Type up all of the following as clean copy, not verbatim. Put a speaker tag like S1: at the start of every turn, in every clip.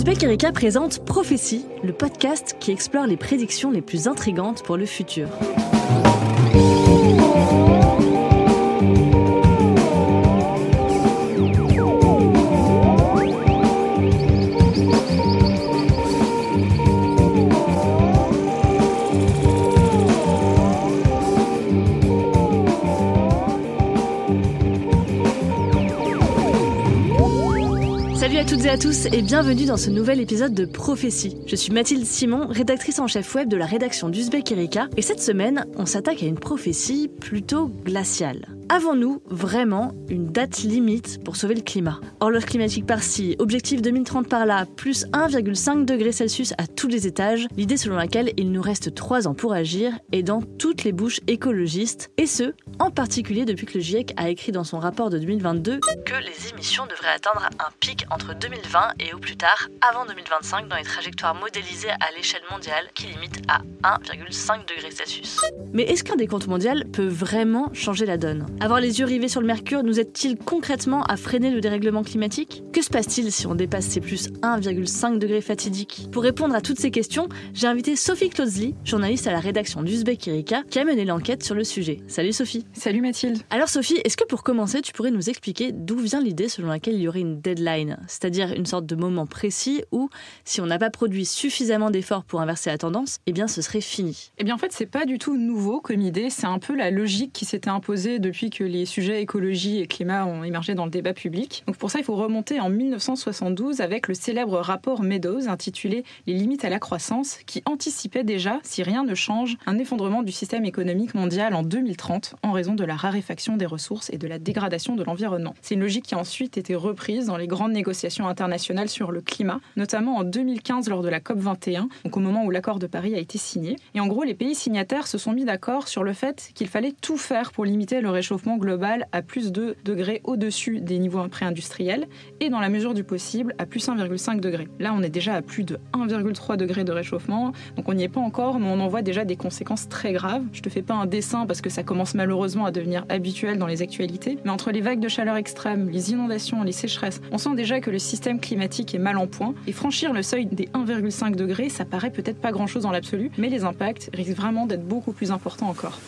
S1: Uzbek Erika présente Prophétie, le podcast qui explore les prédictions les plus intrigantes pour le futur. Salut à toutes et à tous et bienvenue dans ce nouvel épisode de Prophétie. Je suis Mathilde Simon, rédactrice en chef web de la rédaction d'Uzbek Erika et cette semaine, on s'attaque à une prophétie plutôt glaciale. Avons-nous vraiment une date limite pour sauver le climat ? Horloge climatique par-ci, objectif 2030 par-là, plus 1,5 degrés Celsius à tous les étages, l'idée selon laquelle il nous reste 3 ans pour agir est dans toutes les bouches écologistes, et ce, en particulier depuis que le GIEC a écrit dans son rapport de 2022 que les émissions devraient atteindre un pic entre 2020 et au plus tard, avant 2025, dans les trajectoires modélisées à l'échelle mondiale qui limitent à 1,5 degrés Celsius. Mais est-ce qu'un décompte mondial peut vraiment changer la donne ? Avoir les yeux rivés sur le mercure nous aide-t-il concrètement à freiner le dérèglement climatique ? Que se passe-t-il si on dépasse ces plus 1,5 degrés fatidiques ? Pour répondre à toutes ces questions, j'ai invité Sophie Clodesley, journaliste à la rédaction d'Uzbek Erika, qui a mené l'enquête sur le sujet. Salut Sophie.
S2: Salut Mathilde.
S1: Alors Sophie, est-ce que pour commencer, tu pourrais nous expliquer d'où vient l'idée selon laquelle il y aurait une deadline, c'est-à-dire une sorte de moment précis où, si on n'a pas produit suffisamment d'efforts pour inverser la tendance, eh bien ce serait fini ?
S2: Eh bien en fait, c'est pas du tout nouveau comme idée, c'est un peu la logique qui s'était imposée depuis que les sujets écologie et climat ont émergé dans le débat public. Donc pour ça, il faut remonter en 1972 avec le célèbre rapport Meadows intitulé « Les limites à la croissance » qui anticipait déjà, si rien ne change, un effondrement du système économique mondial en 2030 en raison de la raréfaction des ressources et de la dégradation de l'environnement. C'est une logique qui a ensuite été reprise dans les grandes négociations internationales sur le climat, notamment en 2015 lors de la COP21, donc au moment où l'accord de Paris a été signé. Et en gros, les pays signataires se sont mis d'accord sur le fait qu'il fallait tout faire pour limiter le réchauffement global à plus 2 degrés au-dessus des niveaux pré-industriels et dans la mesure du possible à plus 1,5 degrés. Là, on est déjà à plus de 1,3 degrés de réchauffement, donc on n'y est pas encore, mais on en voit déjà des conséquences très graves. Je te fais pas un dessin parce que ça commence malheureusement à devenir habituel dans les actualités, mais entre les vagues de chaleur extrêmes, les inondations, les sécheresses, on sent déjà que le système climatique est mal en point et franchir le seuil des 1,5 degrés, ça paraît peut-être pas grand-chose dans l'absolu, mais les impacts risquent vraiment d'être beaucoup plus importants encore.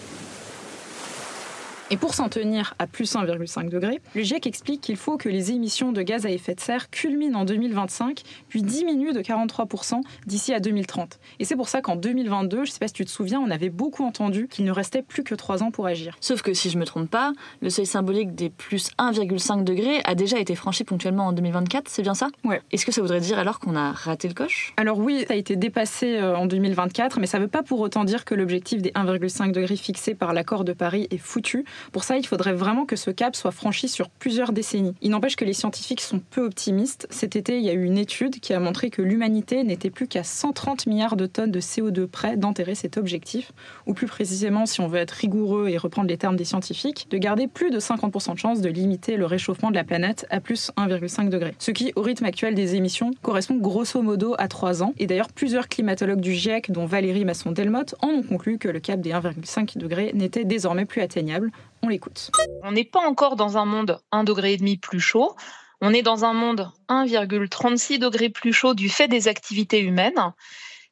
S2: Et pour s'en tenir à plus 1,5 degré, le GIEC explique qu'il faut que les émissions de gaz à effet de serre culminent en 2025, puis diminuent de 43% d'ici à 2030. Et c'est pour ça qu'en 2022, je ne sais pas si tu te souviens, on avait beaucoup entendu qu'il ne restait plus que 3 ans pour agir.
S1: Sauf que si je ne me trompe pas, le seuil symbolique des plus 1,5 degrés a déjà été franchi ponctuellement en 2024, c'est bien ça ?
S2: Ouais.
S1: Est-ce que ça voudrait dire alors qu'on a raté le coche ?
S2: Alors oui, ça a été dépassé en 2024, mais ça ne veut pas pour autant dire que l'objectif des 1,5 degrés fixé par l'accord de Paris est foutu. Pour ça, il faudrait vraiment que ce cap soit franchi sur plusieurs décennies. Il n'empêche que les scientifiques sont peu optimistes. Cet été, il y a eu une étude qui a montré que l'humanité n'était plus qu'à 130 milliards de tonnes de CO2 près d'enterrer cet objectif, ou plus précisément, si on veut être rigoureux et reprendre les termes des scientifiques, de garder plus de 50% de chances de limiter le réchauffement de la planète à plus 1,5 degré. Ce qui, au rythme actuel des émissions, correspond grosso modo à 3 ans. Et d'ailleurs, plusieurs climatologues du GIEC, dont Valérie Masson-Delmotte, en ont conclu que le cap des 1,5 degrés n'était désormais plus atteignable. On l'écoute.
S3: On n'est pas encore dans un monde 1,5 degré plus chaud. On est dans un monde 1,36 degrés plus chaud du fait des activités humaines.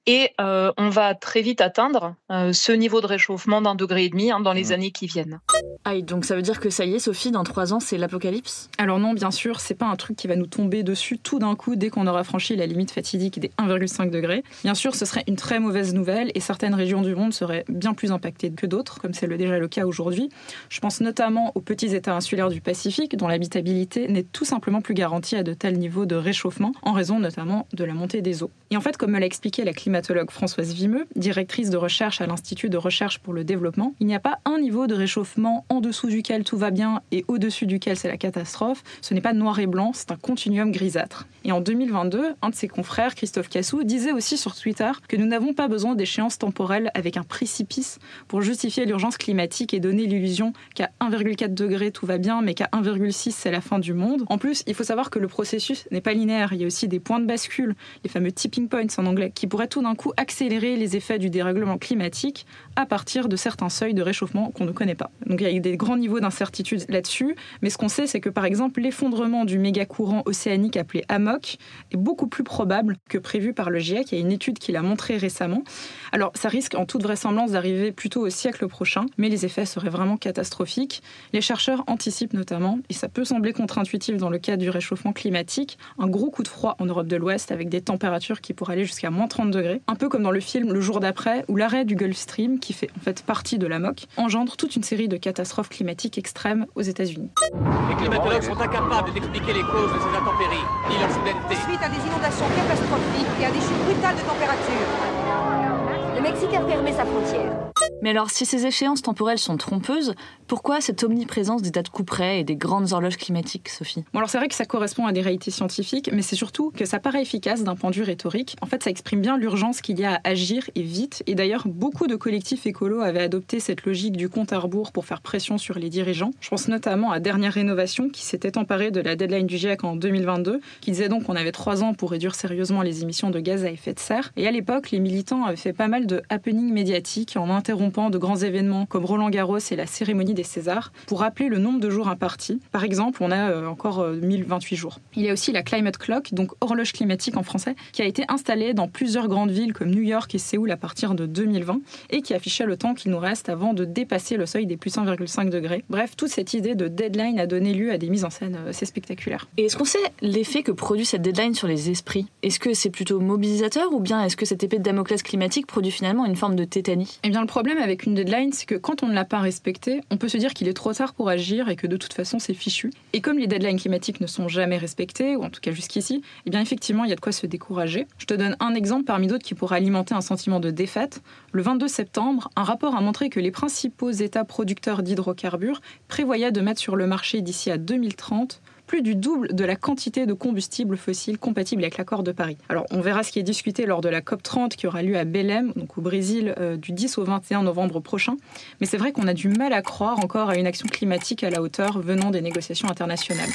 S3: Et on va très vite atteindre ce niveau de réchauffement d'1,5 degré dans les années qui viennent.
S1: Aïe, donc ça veut dire que ça y est, Sophie, dans 3 ans, c'est l'apocalypse ?
S2: Alors non, bien sûr, c'est pas un truc qui va nous tomber dessus tout d'un coup dès qu'on aura franchi la limite fatidique des 1,5 degrés. Bien sûr, ce serait une très mauvaise nouvelle et certaines régions du monde seraient bien plus impactées que d'autres, comme c'est déjà le cas aujourd'hui. Je pense notamment aux petits États insulaires du Pacifique, dont l'habitabilité n'est tout simplement plus garantie à de tels niveaux de réchauffement, en raison notamment de la montée des eaux. Et en fait, comme me l'a expliqué la climatologue Françoise Vimeux, directrice de recherche à l'Institut de recherche pour le développement, il n'y a pas un niveau de réchauffement en dessous duquel tout va bien et au-dessus duquel c'est la catastrophe. Ce n'est pas noir et blanc, c'est un continuum grisâtre. Et en 2022, un de ses confrères, Christophe Cassou, disait aussi sur Twitter que nous n'avons pas besoin d'échéances temporelles avec un précipice pour justifier l'urgence climatique et donner l'illusion qu'à 1,4 degré tout va bien, mais qu'à 1,6 c'est la fin du monde. En plus, il faut savoir que le processus n'est pas linéaire, il y a aussi des points de bascule, les fameux tipping points en anglais, qui pourraient tout d'un d'un coup accélérer les effets du dérèglement climatique à partir de certains seuils de réchauffement qu'on ne connaît pas. Donc il y a des grands niveaux d'incertitude là-dessus, mais ce qu'on sait, c'est que par exemple, l'effondrement du méga-courant océanique appelé AMOC est beaucoup plus probable que prévu par le GIEC. Il y a une étude qui l'a montré récemment. Alors ça risque en toute vraisemblance d'arriver plutôt au siècle prochain, mais les effets seraient vraiment catastrophiques. Les chercheurs anticipent notamment, et ça peut sembler contre-intuitif dans le cadre du réchauffement climatique, un gros coup de froid en Europe de l'Ouest avec des températures qui pourraient aller jusqu'à moins 30 degrés. Un peu comme dans le film Le jour d'après, où l'arrêt du Gulf Stream, qui fait en fait partie de l'AMOC, engendre toute une série de catastrophes climatiques extrêmes aux États-Unis.
S4: Les climatologues sont incapables d'expliquer les causes de ces intempéries, ni leur soudaineté.
S5: Suite à des inondations catastrophiques et à des chutes brutales de température.
S6: Le Mexique a fermé sa frontière.
S1: Mais alors, si ces échéances temporelles sont trompeuses, pourquoi cette omniprésence des dates couperets et des grandes horloges climatiques, Sophie ?
S2: Bon, alors c'est vrai que ça correspond à des réalités scientifiques, mais c'est surtout que ça paraît efficace d'un point de vue rhétorique. En fait, ça exprime bien l'urgence qu'il y a à agir et vite. Et d'ailleurs, beaucoup de collectifs écolos avaient adopté cette logique du compte à rebours pour faire pression sur les dirigeants. Je pense notamment à Dernière Rénovation, qui s'était emparée de la deadline du GIEC en 2022, qui disait donc qu'on avait 3 ans pour réduire sérieusement les émissions de gaz à effet de serre. Et à l'époque, les militants avaient fait pas mal de happenings médiatiques en interrompant de grands événements comme Roland-Garros et la cérémonie des Césars pour rappeler le nombre de jours impartis. Par exemple, on a encore 1028 jours. Il y a aussi la Climate Clock, donc horloge climatique en français, qui a été installée dans plusieurs grandes villes comme New York et Séoul à partir de 2020 et qui affichait le temps qu'il nous reste avant de dépasser le seuil des plus 1,5 degrés. Bref, toute cette idée de deadline a donné lieu à des mises en scène assez spectaculaires.
S1: Et est-ce qu'on sait l'effet que produit cette deadline sur les esprits ? Est-ce que c'est plutôt mobilisateur ou bien est-ce que cette épée de Damoclès climatique produit finalement une forme de tétanie ?
S2: Eh bien, le problème avec une deadline, c'est que quand on ne l'a pas respectée, on peut se dire qu'il est trop tard pour agir et que de toute façon, c'est fichu. Et comme les deadlines climatiques ne sont jamais respectées, ou en tout cas jusqu'ici, eh bien effectivement, il y a de quoi se décourager. Je te donne un exemple parmi d'autres qui pourrait alimenter un sentiment de défaite. Le 22 septembre, un rapport a montré que les principaux États producteurs d'hydrocarbures prévoyaient de mettre sur le marché d'ici à 2030 plus du double de la quantité de combustibles fossiles compatibles avec l'accord de Paris. Alors, on verra ce qui est discuté lors de la COP30 qui aura lieu à Belém, donc au Brésil, du 10 au 21 novembre prochain. Mais c'est vrai qu'on a du mal à croire encore à une action climatique à la hauteur venant des négociations internationales.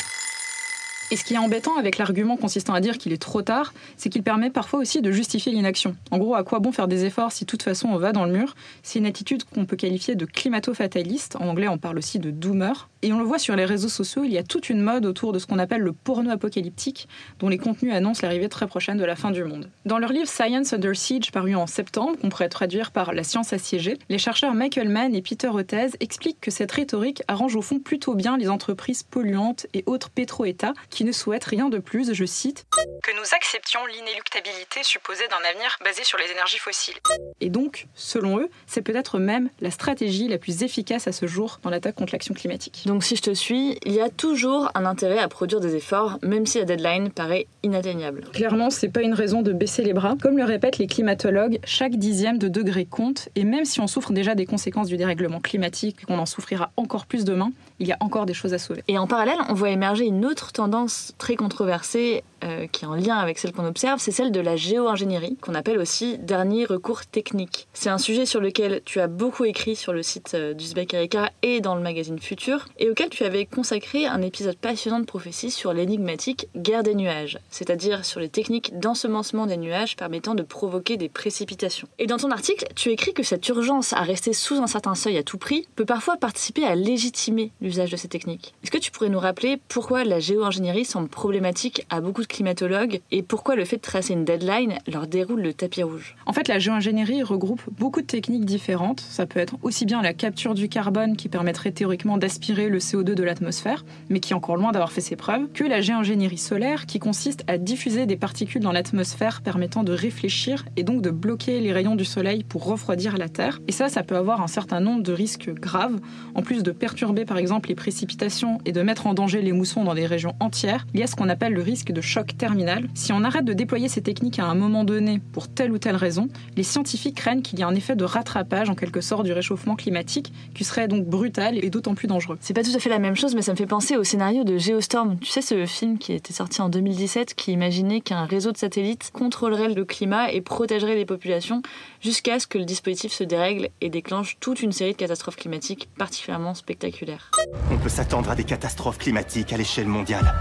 S2: Et ce qui est embêtant avec l'argument consistant à dire qu'il est trop tard, c'est qu'il permet parfois aussi de justifier l'inaction. En gros, à quoi bon faire des efforts si de toute façon on va dans le mur ? C'est une attitude qu'on peut qualifier de climato-fataliste. En anglais, on parle aussi de doomer. Et on le voit sur les réseaux sociaux, il y a toute une mode autour de ce qu'on appelle le porno apocalyptique, dont les contenus annoncent l'arrivée très prochaine de la fin du monde. Dans leur livre Science Under Siege, paru en septembre, qu'on pourrait traduire par La science assiégée, les chercheurs Michael Mann et Peter Hotez expliquent que cette rhétorique arrange au fond plutôt bien les entreprises polluantes et autres pétro-États qui ne souhaitent rien de plus, je cite, « que nous acceptions l'inéluctabilité supposée d'un avenir basé sur les énergies fossiles ». Et donc, selon eux, c'est peut-être même la stratégie la plus efficace à ce jour dans l'attaque contre l'action climatique.
S1: Donc si je te suis, il y a toujours un intérêt à produire des efforts, même si la deadline paraît inatteignable.
S2: Clairement, c'est pas une raison de baisser les bras. Comme le répètent les climatologues, chaque dixième de degré compte, et même si on souffre déjà des conséquences du dérèglement climatique, et qu'on en souffrira encore plus demain, il y a encore des choses à sauver.
S1: Et en parallèle, on voit émerger une autre tendance très controversée qui est en lien avec celle qu'on observe, c'est celle de la géo-ingénierie, qu'on appelle aussi dernier recours technique. C'est un sujet sur lequel tu as beaucoup écrit sur le site d'Uzbek Erika et dans le magazine Futur, et auquel tu avais consacré un épisode passionnant de prophétie sur l'énigmatique guerre des nuages, c'est-à-dire sur les techniques d'ensemencement des nuages permettant de provoquer des précipitations. Et dans ton article, tu écris que cette urgence à rester sous un certain seuil à tout prix peut parfois participer à légitimer l'usage de ces techniques. Est-ce que tu pourrais nous rappeler pourquoi la géo-ingénierie semble problématique à beaucoup de climatologues et pourquoi le fait de tracer une deadline leur déroule le tapis rouge ?
S2: En fait, la géo-ingénierie regroupe beaucoup de techniques différentes. Ça peut être aussi bien la capture du carbone qui permettrait théoriquement d'aspirer le CO2 de l'atmosphère, mais qui est encore loin d'avoir fait ses preuves, que la géo-ingénierie solaire qui consiste à diffuser des particules dans l'atmosphère permettant de réfléchir et donc de bloquer les rayons du soleil pour refroidir la Terre. Et ça peut avoir un certain nombre de risques graves. En plus de perturber par exemple les précipitations et de mettre en danger les moussons dans des régions entières, il y a ce qu'on appelle le risque de choc terminal. Si on arrête de déployer ces techniques à un moment donné pour telle ou telle raison, les scientifiques craignent qu'il y ait un effet de rattrapage en quelque sorte du réchauffement climatique qui serait donc brutal et d'autant plus dangereux.
S1: C'est pas tout à fait la même chose, mais ça me fait penser au scénario de Geostorm. Tu sais, ce film qui était sorti en 2017 qui imaginait qu'un réseau de satellites contrôlerait le climat et protégerait les populations jusqu'à ce que le dispositif se dérègle et déclenche toute une série de catastrophes climatiques particulièrement spectaculaires.
S7: On peut s'attendre à des catastrophes climatiques à l'échelle mondiale.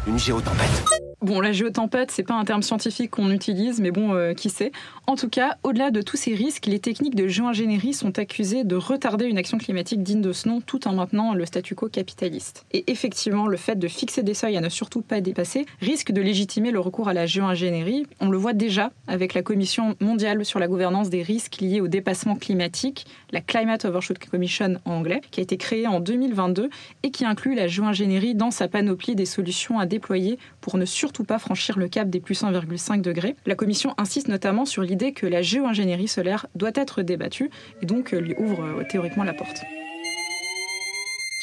S7: Une géotempête.
S2: Bon, la géotempête, c'est pas un terme scientifique qu'on utilise, mais bon, qui sait. En tout cas, au-delà de tous ces risques, les techniques de géoingénierie sont accusées de retarder une action climatique digne de ce nom, tout en maintenant le statu quo capitaliste. Et effectivement, le fait de fixer des seuils à ne surtout pas dépasser risque de légitimer le recours à la géoingénierie. On le voit déjà avec la Commission mondiale sur la gouvernance des risques liés au dépassement climatique, la Climate Overshoot Commission en anglais, qui a été créée en 2022 et qui inclut la géoingénierie dans sa panoplie des solutions à déployer pour ne surtout pas franchir le cap des plus 1,5 degrés. La Commission insiste notamment sur l'idée que la géoingénierie solaire doit être débattue et donc lui ouvre théoriquement la porte.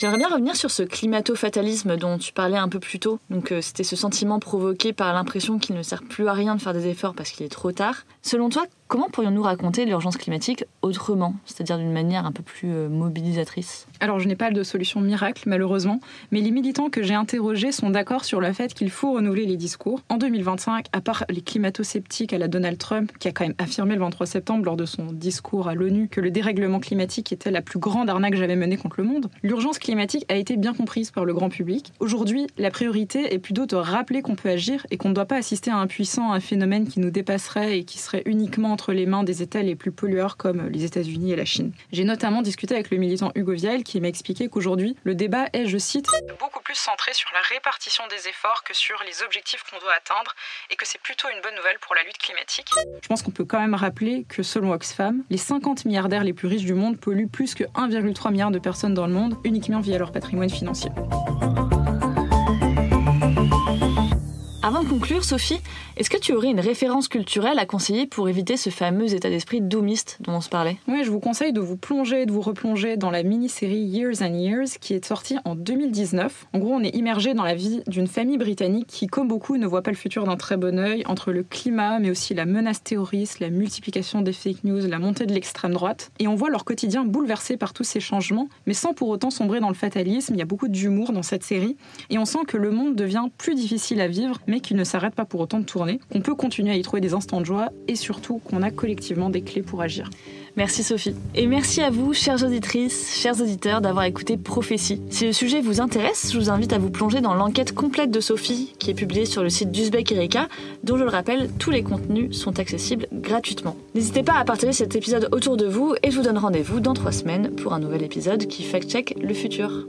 S1: J'aimerais bien revenir sur ce climato-fatalisme dont tu parlais un peu plus tôt. Donc c'était ce sentiment provoqué par l'impression qu'il ne sert plus à rien de faire des efforts parce qu'il est trop tard. Selon toi, comment pourrions-nous raconter l'urgence climatique autrement, c'est-à-dire d'une manière un peu plus mobilisatrice ?
S2: Alors, je n'ai pas de solution miracle, malheureusement, mais les militants que j'ai interrogés sont d'accord sur le fait qu'il faut renouveler les discours. En 2025, à part les climato-sceptiques à la Donald Trump, qui a quand même affirmé le 23 septembre lors de son discours à l'ONU que le dérèglement climatique était la plus grande arnaque jamais menée contre le monde, l'urgence climatique a été bien comprise par le grand public. Aujourd'hui, la priorité est plutôt de rappeler qu'on peut agir et qu'on ne doit pas assister à un phénomène qui nous dépasserait et qui serait uniquement entre les mains des États les plus pollueurs comme les États-Unis et la Chine. J'ai notamment discuté avec le militant Hugo Vial qui m'a expliqué qu'aujourd'hui, le débat est, je cite, beaucoup plus centré sur la répartition des efforts que sur les objectifs qu'on doit atteindre et que c'est plutôt une bonne nouvelle pour la lutte climatique. Je pense qu'on peut quand même rappeler que selon Oxfam, les 50 milliardaires les plus riches du monde polluent plus que 1,3 milliard de personnes dans le monde uniquement via leur patrimoine financier.
S1: Avant de conclure, Sophie, est-ce que tu aurais une référence culturelle à conseiller pour éviter ce fameux état d'esprit doomiste dont on se parlait ?
S2: Oui, je vous conseille de vous plonger et de vous replonger dans la mini-série Years and Years qui est sortie en 2019. En gros, on est immergé dans la vie d'une famille britannique qui, comme beaucoup, ne voit pas le futur d'un très bon œil entre le climat, mais aussi la menace terroriste, la multiplication des fake news, la montée de l'extrême droite. Et on voit leur quotidien bouleversé par tous ces changements, mais sans pour autant sombrer dans le fatalisme. Il y a beaucoup d'humour dans cette série et on sent que le monde devient plus difficile à vivre, mais qu'il ne s'arrête pas pour autant de tourner, qu'on peut continuer à y trouver des instants de joie et surtout qu'on a collectivement des clés pour agir.
S1: Merci Sophie. Et merci à vous, chères auditrices, chers auditeurs, d'avoir écouté Prophétie. Si le sujet vous intéresse, je vous invite à vous plonger dans l'enquête complète de Sophie, qui est publiée sur le site d'Uzbek Erika, dont je le rappelle, tous les contenus sont accessibles gratuitement. N'hésitez pas à partager cet épisode autour de vous et je vous donne rendez-vous dans 3 semaines pour un nouvel épisode qui fact-check le futur.